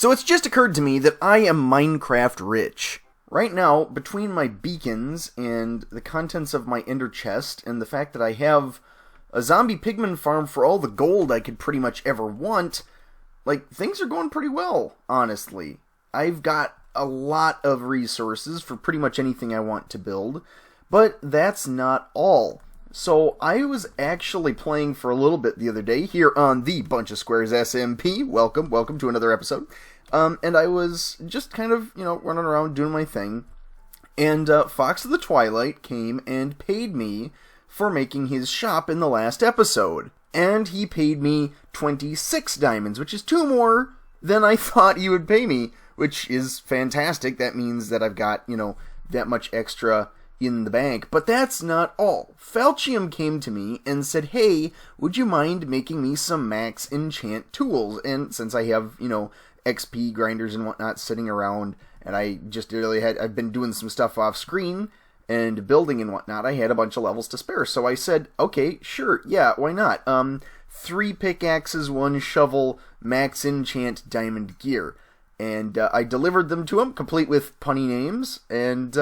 So it's just occurred to me that I am Minecraft rich. Right now, between my beacons and the contents of my ender chest and the fact that I have a zombie pigman farm for all the gold I could pretty much ever want, like, things are going pretty well, honestly. I've got a lot of resources for pretty much anything I want to build, but that's not all. So I was actually playing for a little bit the other day here on the BunchaSquares SMP. Welcome to another episode. And I was just kind of, running around doing my thing. And Fox of the Twilight came and paid me for making his shop in the last episode. And he paid me 26 diamonds, which is 2 more than I thought he would pay me, which is fantastic. That means that I've got, that much extra in the bank. But that's not all. Falchium came to me and said, hey, would you mind making me some max enchant tools? And since I have, XP grinders and whatnot sitting around, and I just really I've been doing some stuff off screen and building and whatnot, I had a bunch of levels to spare. So I said, okay, sure, yeah, why not? 3 pickaxes, 1 shovel, max enchant diamond gear. And I delivered them to him, complete with punny names, and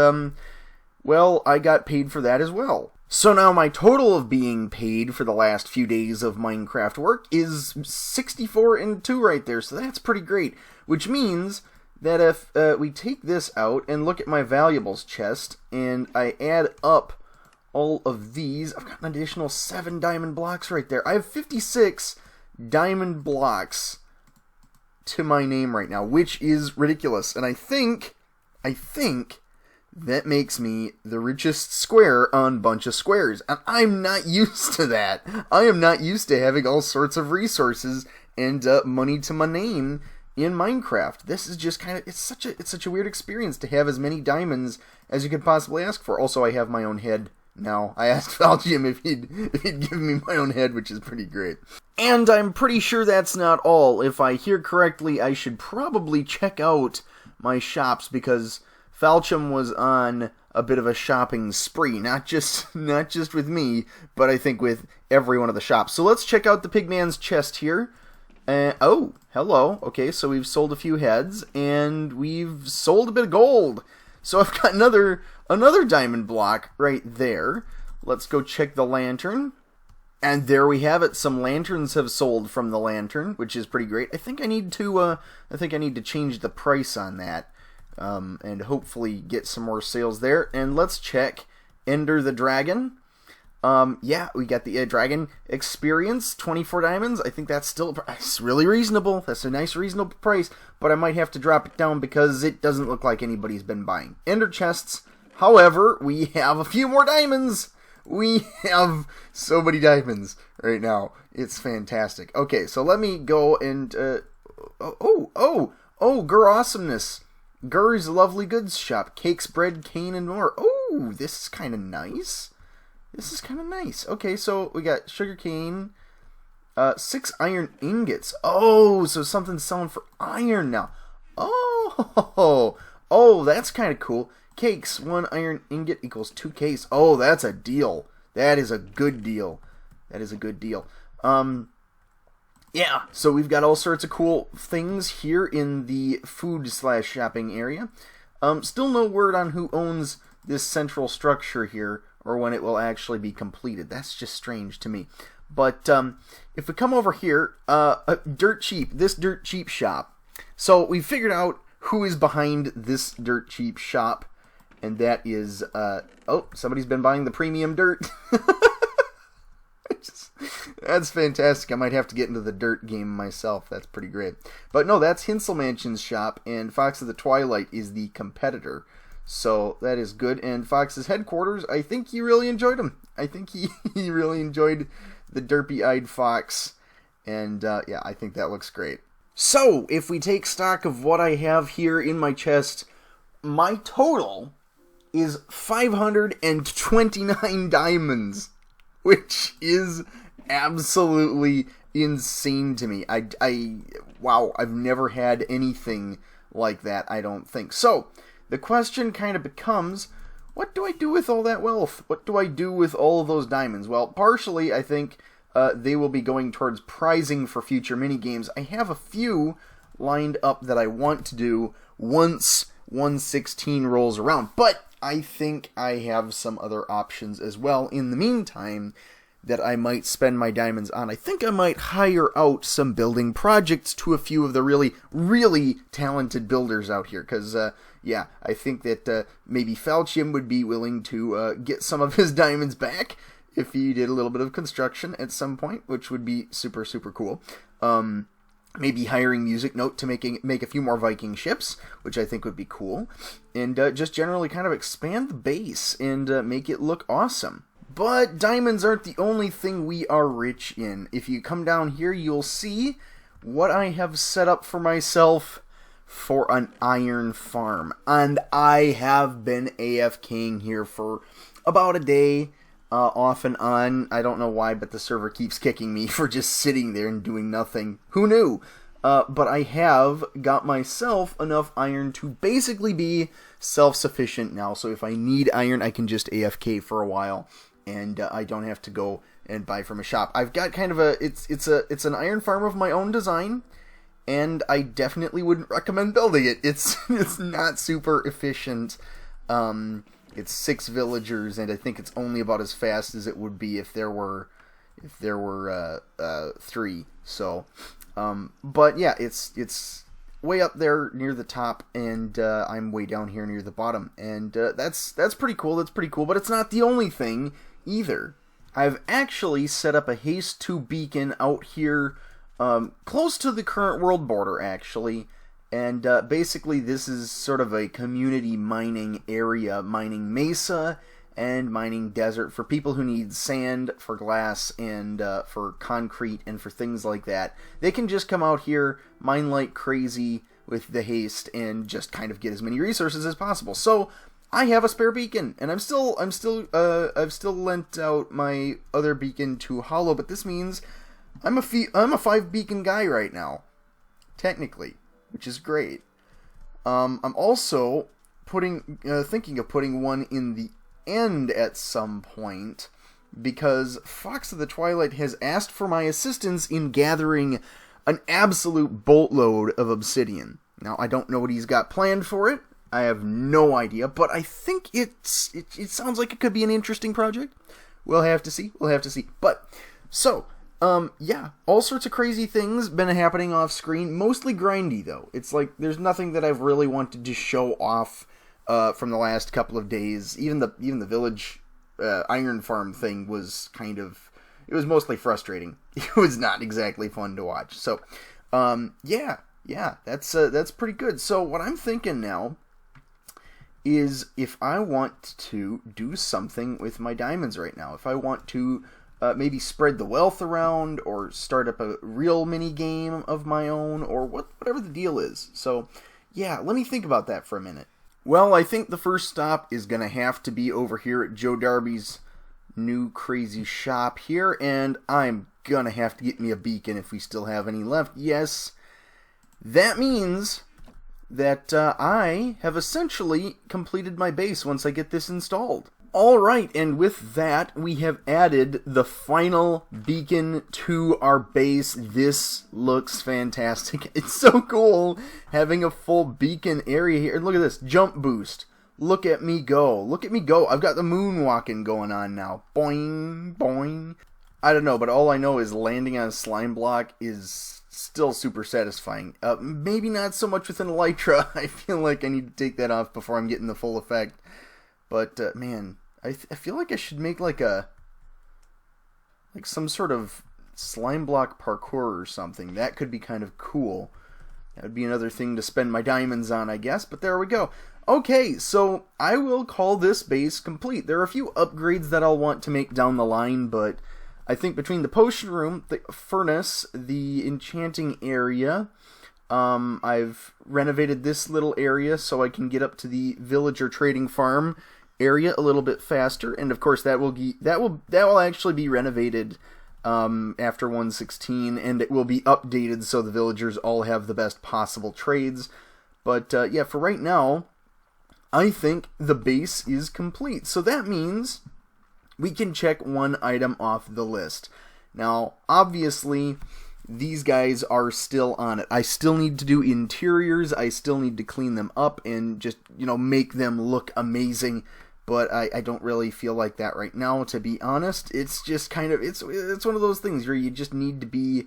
well, I got paid for that as well. So now my total of being paid for the last few days of Minecraft work is 64 and 2 right there, so that's pretty great. Which means that if we take this out and look at my valuables chest, and I add up all of these, I've got an additional 7 diamond blocks right there. I have 56 diamond blocks to my name right now, which is ridiculous. And I think that makes me the richest square on BunchaSquares, and I'm not used to that. I am not used to having all sorts of resources and money to my name in Minecraft. This is just kind of, it's such a weird experience to have as many diamonds as you could possibly ask for. Also, I have my own head now. I asked Falchium if he'd give me my own head, which is pretty great. And I'm pretty sure that's not all. If I hear correctly, I should probably check out my shops, because Falchium was on a bit of a shopping spree, not just with me, but I think with every one of the shops. So let's check out the Pigman's chest here. Oh, hello. Okay, so we've sold a few heads, and we've sold a bit of gold. So I've got another diamond block right there. Let's go check the lantern. And there we have it. Some lanterns have sold from the lantern, which is pretty great. I think I need to change the price on that. And hopefully get some more sales there. And let's check Ender the Dragon. Yeah, we got the Dragon Experience, 24 diamonds. I think that's really reasonable. That's a nice, reasonable price. But I might have to drop it down because it doesn't look like anybody's been buying Ender chests. However, we have a few more diamonds. We have so many diamonds right now. It's fantastic. Okay, so let me go and Gur Awesomeness. Gur's Lovely Goods Shop. Cakes, bread, cane, and more. Oh, this is kind of nice. Okay, so we got sugar cane. 6 iron ingots. Oh, so something's selling for iron now. Oh, that's kind of cool. Cakes, 1 iron ingot equals 2 cakes. Oh, that's a deal. That is a good deal. Yeah, so we've got all sorts of cool things here in the food/shopping area. Still no word on who owns this central structure here, or when it will actually be completed. That's just strange to me. But if we come over here, this Dirt Cheap shop. So we figured out who is behind this Dirt Cheap shop, and that is, somebody's been buying the premium dirt. That's fantastic. I might have to get into the dirt game myself. That's pretty great. But no, that's Hinsel Mansion's shop, and Fox of the Twilight is the competitor. So that is good. And Fox's headquarters, I think he really enjoyed them. I think he really enjoyed the derpy-eyed Fox. And yeah, I think that looks great. So, if we take stock of what I have here in my chest, my total is 529 diamonds, which is absolutely insane to me. Wow, I've never had anything like that, I don't think. So, the question kind of becomes, what do I do with all that wealth? What do I do with all of those diamonds? Well, partially, I think they will be going towards prizing for future minigames. I have a few lined up that I want to do once 116 rolls around. But I think I have some other options as well in the meantime that I might spend my diamonds on. I think I might hire out some building projects to a few of the really, really talented builders out here. Because, yeah, I think that maybe Falchium would be willing to get some of his diamonds back if he did a little bit of construction at some point, which would be super, super cool. Maybe hiring Music Note to make a few more Viking ships, which I think would be cool. And just generally kind of expand the base and make it look awesome. But diamonds aren't the only thing we are rich in. If you come down here, you'll see what I have set up for myself for an iron farm. And I have been AFKing here for about a day, off and on. I don't know why, but the server keeps kicking me for just sitting there and doing nothing. Who knew? But I have got myself enough iron to basically be self-sufficient now. So if I need iron, I can just AFK for a while. And I don't have to go and buy from a shop. I've got kind of it's an iron farm of my own design, and I definitely wouldn't recommend building it. It's not super efficient. It's 6 villagers, and I think it's only about as fast as it would be if there were 3. So, but yeah, it's way up there near the top, and I'm way down here near the bottom, and that's pretty cool. That's pretty cool, but it's not the only thing either. I've actually set up a Haste 2 beacon out here, close to the current world border, actually. And basically this is sort of a community mining area, mining mesa and mining desert for people who need sand, for glass, and for concrete, and for things like that. They can just come out here, mine like crazy with the haste, and just kind of get as many resources as possible. So I have a spare beacon, and I've still lent out my other beacon to Hollow, but this means I'm a 5 beacon guy right now, technically, which is great. I'm also thinking of putting one in the end at some point, because Fox of the Twilight has asked for my assistance in gathering an absolute boatload of obsidian. Now, I don't know what he's got planned for it. I have no idea, but I think it sounds like it could be an interesting project. We'll have to see. But, so, yeah, all sorts of crazy things been happening off screen, mostly grindy, though. It's like, there's nothing that I've really wanted to show off from the last couple of days. Even the village iron farm thing was kind of, it was mostly frustrating. It was not exactly fun to watch. So, yeah, that's pretty good. So what I'm thinking now is, if I want to do something with my diamonds right now, if I want to maybe spread the wealth around, or start up a real mini game of my own, or whatever the deal is. So, yeah, let me think about that for a minute. Well, I think the first stop is going to have to be over here at Joe Darby's new crazy shop here, and I'm going to have to get me a beacon if we still have any left. Yes, that means that I have essentially completed my base once I get this installed. Alright, and with that, we have added the final beacon to our base. This looks fantastic. It's so cool having a full beacon area here. And look at this, jump boost. Look at me go. Look at me go. I've got the moonwalking going on now. Boing, boing. I don't know, but all I know is landing on a slime block is still super satisfying. Maybe not so much with an elytra. I feel like I need to take that off before I'm getting the full effect. But, man, I feel like I should make like some sort of slime block parkour or something. That could be kind of cool. That would be another thing to spend my diamonds on, I guess. But there we go. Okay, so I will call this base complete. There are a few upgrades that I'll want to make down the line, but I think between the potion room, the furnace, the enchanting area, I've renovated this little area so I can get up to the villager trading farm area a little bit faster, and of course that will actually be renovated after 116, and it will be updated so the villagers all have the best possible trades. But yeah, for right now, I think the base is complete. So that means we can check one item off the list. Now, obviously, these guys are still on it. I still need to do interiors, I still need to clean them up and just, make them look amazing, but I don't really feel like that right now, to be honest. It's just kind of, it's one of those things where you just need to be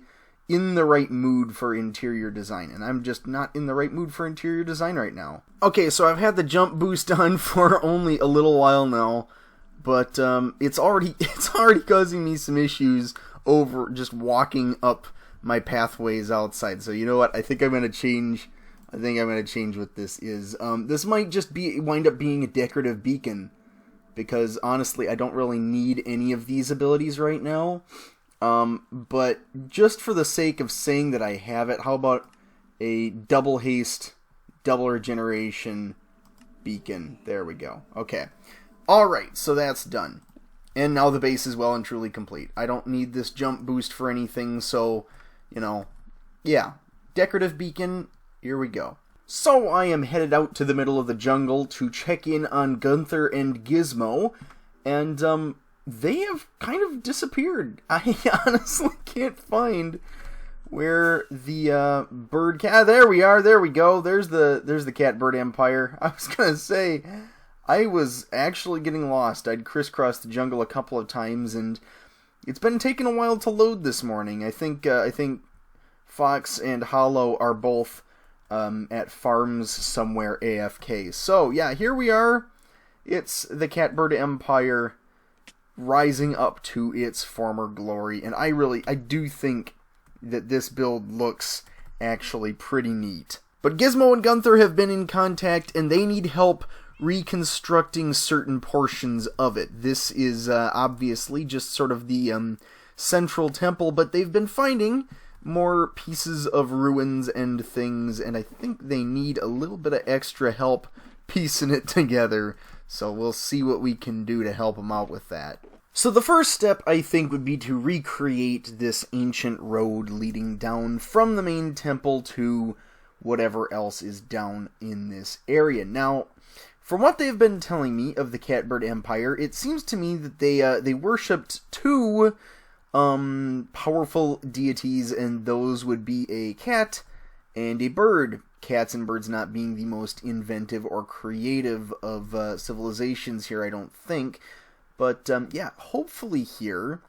in the right mood for interior design, and I'm just not in the right mood for interior design right now. Okay, so I've had the jump boost on for only a little while now, but it's already causing me some issues over just walking up my pathways outside. So you know what? I think I'm gonna change what this is. This might just wind up being a decorative beacon, because honestly, I don't really need any of these abilities right now. But just for the sake of saying that I have it, how about a double haste, double regeneration beacon? There we go. Okay. Alright, so that's done. And now the base is well and truly complete. I don't need this jump boost for anything, so, yeah. Decorative beacon, here we go. So I am headed out to the middle of the jungle to check in on Gunther and Gizmo, and, they have kind of disappeared. I honestly can't find where the bird cat. There we are. There we go. There's the CatBird Empire. I was gonna say, I was actually getting lost. I'd crisscrossed the jungle a couple of times, and it's been taking a while to load this morning. I think Fox and Hollow are both at farms somewhere AFK. So yeah, here we are. It's the CatBird Empire rising up to its former glory, and I do think that this build looks actually pretty neat. But Gizmo and Gunther have been in contact, and they need help reconstructing certain portions of it. This is obviously just sort of the central temple, but they've been finding more pieces of ruins and things, and I think they need a little bit of extra help piecing it together. So we'll see what we can do to help them out with that. So the first step, I think, would be to recreate this ancient road leading down from the main temple to whatever else is down in this area. Now, from what they've been telling me of the CatBird Empire, it seems to me that they worshipped two powerful deities, and those would be a cat and a bird. Cats and birds not being the most inventive or creative of civilizations here, I don't think. But yeah, hopefully here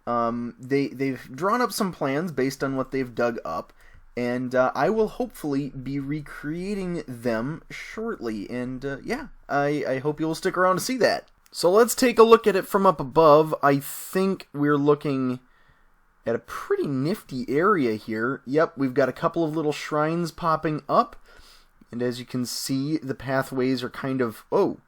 they've drawn up some plans based on what they've dug up, and I will hopefully be recreating them shortly. And yeah, I hope you'll stick around to see that. So let's take a look at it from up above. I think we're looking at a pretty nifty area here. Yep, we've got a couple of little shrines popping up, and as you can see, the pathways are kind of... Oh,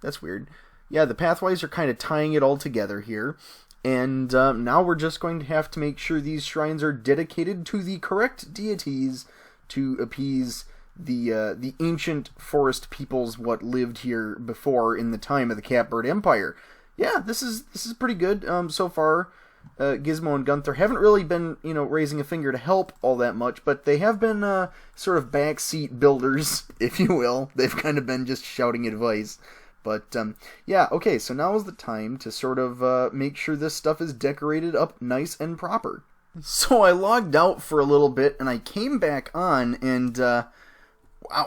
that's weird. Yeah, the pathways are kind of tying it all together here, and now we're just going to have to make sure these shrines are dedicated to the correct deities to appease the ancient forest peoples what lived here before in the time of the CatBird Empire. Yeah, this is pretty good so far. Gizmo and Gunther haven't really been, raising a finger to help all that much, but they have been sort of backseat builders, if you will. They've kind of been just shouting advice. But, yeah, okay, so now is the time to sort of make sure this stuff is decorated up nice and proper. So I logged out for a little bit, and I came back on, and,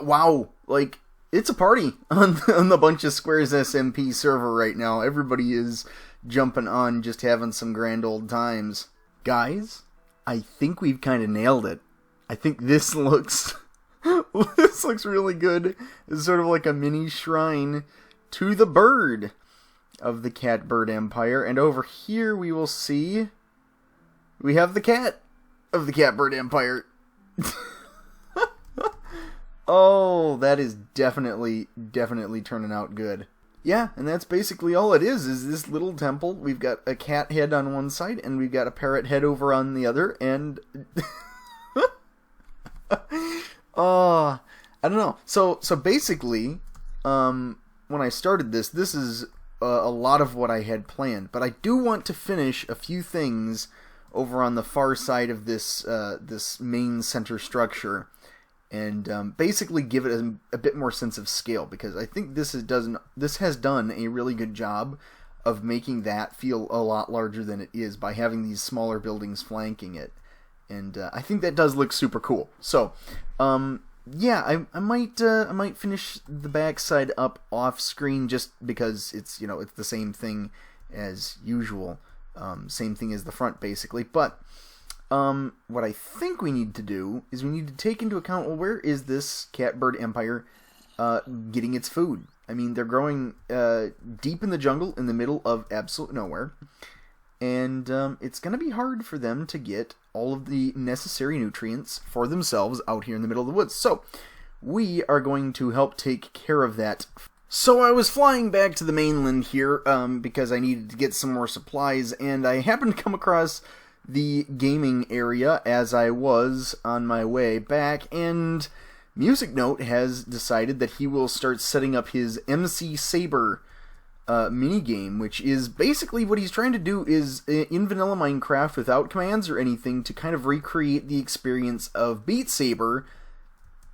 wow, like, it's a party on the BunchaSquares SMP server right now. Everybody is jumping on, just having some grand old times. Guys, I think we've kind of nailed it. I think this looks, this looks really good. It's sort of like a mini shrine to the bird of the CatBird Empire. And over here we will see we have the cat of the CatBird Empire. Oh, that is definitely turning out good. Yeah, and that's basically all it is this little temple. We've got a cat head on one side, and we've got a parrot head over on the other, and... I don't know. So basically, when I started this is a lot of what I had planned, but I do want to finish a few things over on the far side of this this main center structure, and basically give it a bit more sense of scale, because I think this has done a really good job of making that feel a lot larger than it is by having these smaller buildings flanking it. And I think that does look super cool. So, yeah, I might finish the backside up off screen just because it's it's the same thing as usual, same thing as the front basically. But what I think we need to do is we need to take into account, well, where is this catbird empire getting its food? I mean, they're growing deep in the jungle in the middle of absolute nowhere, and it's going to be hard for them to get all of the necessary nutrients for themselves out here in the middle of the woods. So we are going to help take care of that. So I was flying back to the mainland here because I needed to get some more supplies, and I happened to come across the gaming area as I was on my way back, and Music Note has decided that he will start setting up his MC Saber minigame, which is basically what he's trying to do is, in vanilla Minecraft without commands or anything, to kind of recreate the experience of Beat Saber,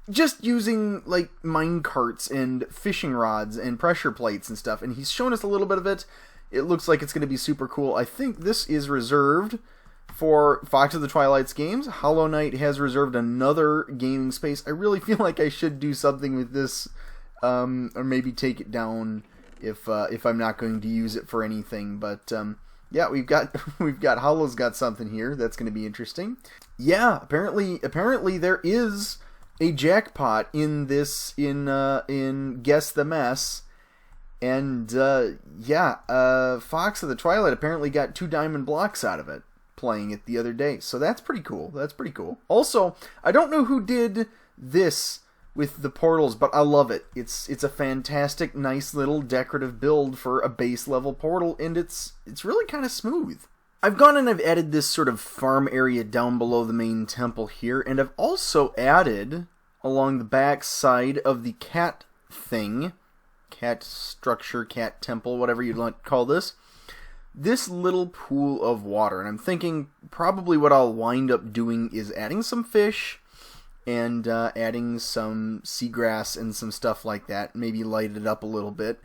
just using like mine carts and fishing rods and pressure plates and stuff, and he's shown us a little bit of it. It looks like it's going to be super cool. I think this is reserved for Fox of the Twilight's games. Hollow Knight has reserved another gaming space. I really feel like I should do something with this, or maybe take it down if I'm not going to use it for anything. But yeah, we've got Hollow's got something here that's going to be interesting. Yeah, apparently there is a jackpot in this in Guess the Mess. And yeah, Fox of the Twilight apparently got 2 diamond blocks out of it playing it the other day. So that's pretty cool. That's pretty cool. Also, I don't know who did this with the portals, but I love it. It's a fantastic, nice little decorative build for a base level portal, and it's really kind of smooth. I've gone and I've added this sort of farm area down below the main temple here, and I've also added along the back side of the cat thing, cat structure, cat temple, whatever you'd like to call this little pool of water. And I'm thinking probably what I'll wind up doing is adding some fish and adding some seagrass and some stuff like that, maybe light it up a little bit.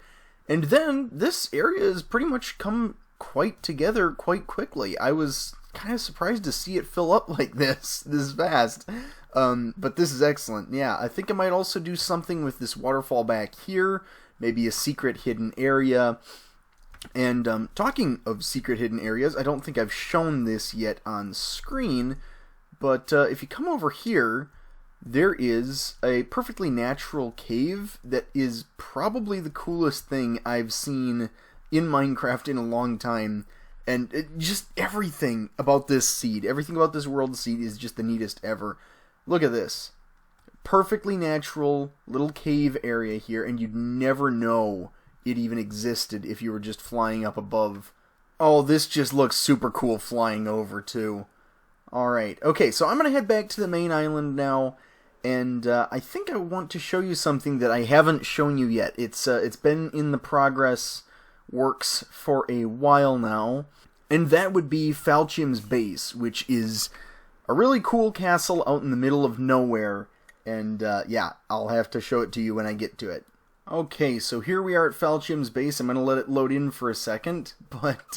And then this area has pretty much come quite together quite quickly. I was kind of surprised to see it fill up like this fast. But this is excellent. Yeah, I think I might also do something with this waterfall back here, maybe a secret hidden area. And talking of secret hidden areas, I don't think I've shown this yet on screen, but if you come over here, there is a perfectly natural cave that is probably the coolest thing I've seen in Minecraft in a long time. And just everything about this seed, everything about this world seed is just the neatest ever. Look at this. Perfectly natural little cave area here, and you'd never know it even existed if you were just flying up above. Oh, this just looks super cool flying over, too. Alright, okay, so I'm going to head back to the main island now, and I think I want to show you something that I haven't shown you yet. It's been in the progress works for a while now, and that would be Falchium's base, which is a really cool castle out in the middle of nowhere, and yeah, I'll have to show it to you when I get to it. Okay, so here we are at Falchium's base. I'm going to let it load in for a second, but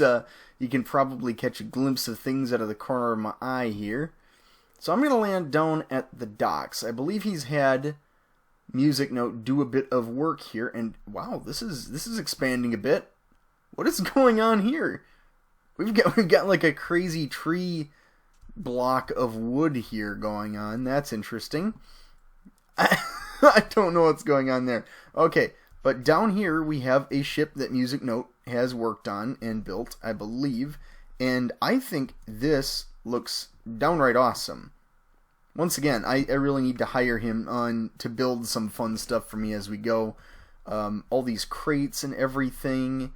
you can probably catch a glimpse of things out of the corner of my eye here. So I'm going to land down at the docks. I believe he's had Music Note do a bit of work here, and wow, this is expanding a bit. What is going on here? We've got like a crazy tree block of wood here going on. That's interesting. I don't know what's going on there. Okay, but down here we have a ship that Music Note has worked on and built, I believe, and I think this looks downright awesome. Once again, I really need to hire him on to build some fun stuff for me as we go. All these crates and everything.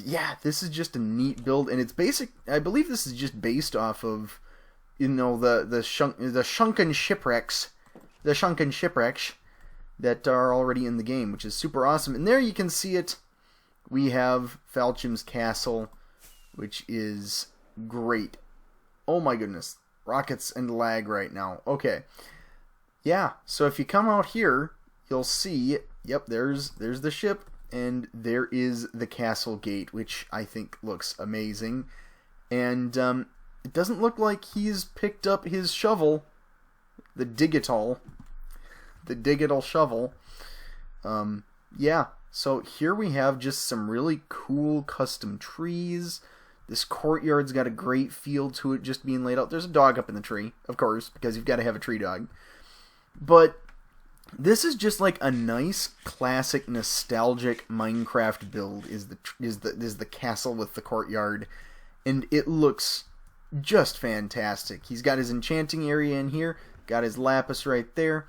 Yeah, this is just a neat build, and it's basic. I believe this is just based off of, you know, the shrunken shipwrecks. The shrunken shipwrecks that are already in the game, which is super awesome. And there you can see it. We have Falchium's castle, which is great. Oh my goodness. Rockets and lag right now. Okay. Yeah, so if you come out here, you'll see, yep, there's the ship, and there is the castle gate, which I think looks amazing. And it doesn't look like he's picked up his shovel, the digital shovel. Yeah, so here we have just some really cool custom trees. This courtyard's got a great feel to it just being laid out. There's a dog up in the tree, of course, because you've got to have a tree dog. But this is just like a nice, classic, nostalgic Minecraft build. Is the castle with the courtyard, and it looks just fantastic. He's got his enchanting area in here, got his lapis right there.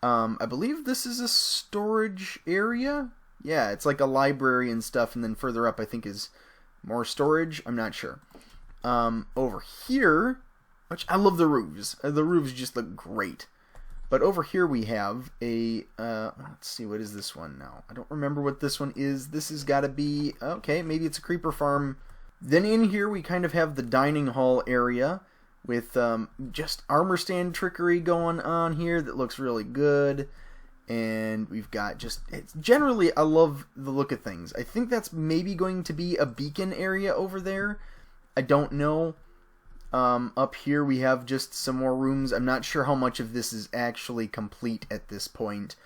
I believe this is a storage area. Yeah, it's like a library and stuff, and then further up I think is more storage. I'm not sure. Over here, which I love the roofs. The roofs just look great. But over here we have a, let's see, what is this one now? I don't remember what this one is. This has got to be, okay, maybe it's a creeper farm. Then in here we kind of have the dining hall area with just armor stand trickery going on here that looks really good. And we've got just, generally I love the look of things. I think that's maybe going to be a beacon area over there. I don't know. Up here we have just some more rooms. I'm not sure how much of this is actually complete at this point,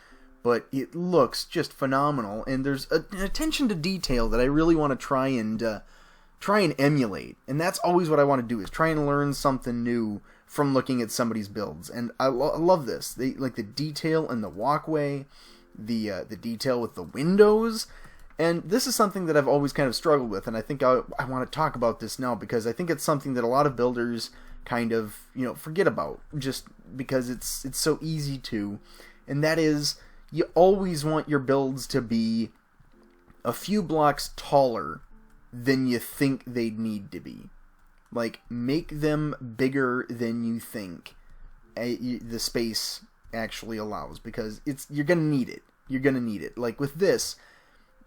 but it looks just phenomenal. And there's an attention to detail that I really want to try and emulate. And that's always what I want to do, is try and learn something new from looking at somebody's builds. And I love this. They like the detail in the walkway, the detail with the windows. And this is something that I've always kind of struggled with, and I think I want to talk about this now because I think it's something that a lot of builders kind of, forget about just because it's so easy to. And that is, you always want your builds to be a few blocks taller than you think they'd need to be. Like, make them bigger than you think the space actually allows, because you're going to need it. You're going to need it. Like with this,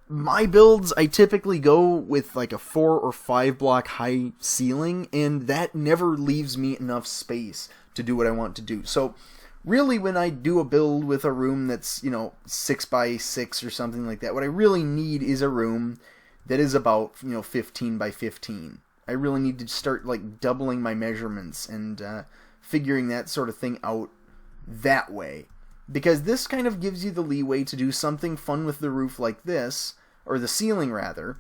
my builds, I typically go with like a 4 or 5 block high ceiling, and that never leaves me enough space to do what I want to do. So really, when I do a build with a room that's, 6 by 6 or something like that, what I really need is a room that is about, 15 by 15. I really need to start like doubling my measurements and figuring that sort of thing out that way. Because this kind of gives you the leeway to do something fun with the roof like this, or the ceiling rather,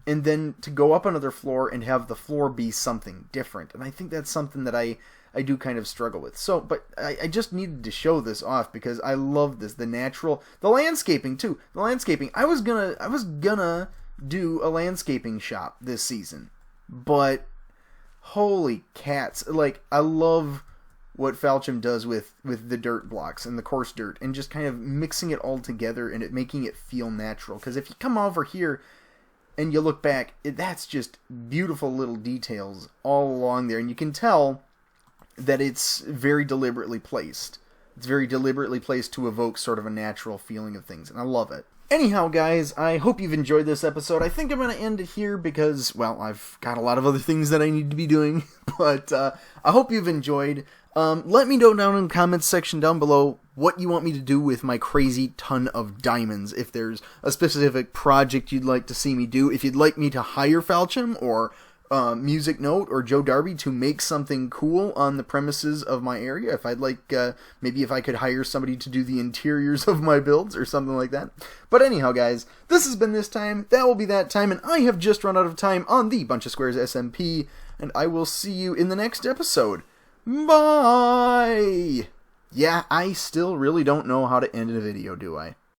and then to go up another floor and have the floor be something different. And I think that's something that I do kind of struggle with. So, but I just needed to show this off because I love this. The landscaping too. The landscaping. I was gonna do a landscaping shop this season, but holy cats! Like, I love what Falchum does with the dirt blocks and the coarse dirt, and just kind of mixing it all together and making it feel natural. Because if you come over here and you look back, that's just beautiful little details all along there, and you can tell that it's very deliberately placed. It's very deliberately placed to evoke sort of a natural feeling of things, and I love it. Anyhow, guys, I hope you've enjoyed this episode. I think I'm going to end it here because, well, I've got a lot of other things that I need to be doing, but I hope you've enjoyed. Let me know down in the comments section down below what you want me to do with my crazy ton of diamonds. If there's a specific project you'd like to see me do, if you'd like me to hire Falchum or Music Note or Joe Darby to make something cool on the premises of my area, if I'd like, maybe if I could hire somebody to do the interiors of my builds or something like that. But anyhow, guys, this has been this time, that will be that time, and I have just run out of time on the BunchaSquares SMP, and I will see you in the next episode. Bye! Yeah, I still really don't know how to end a video, do I?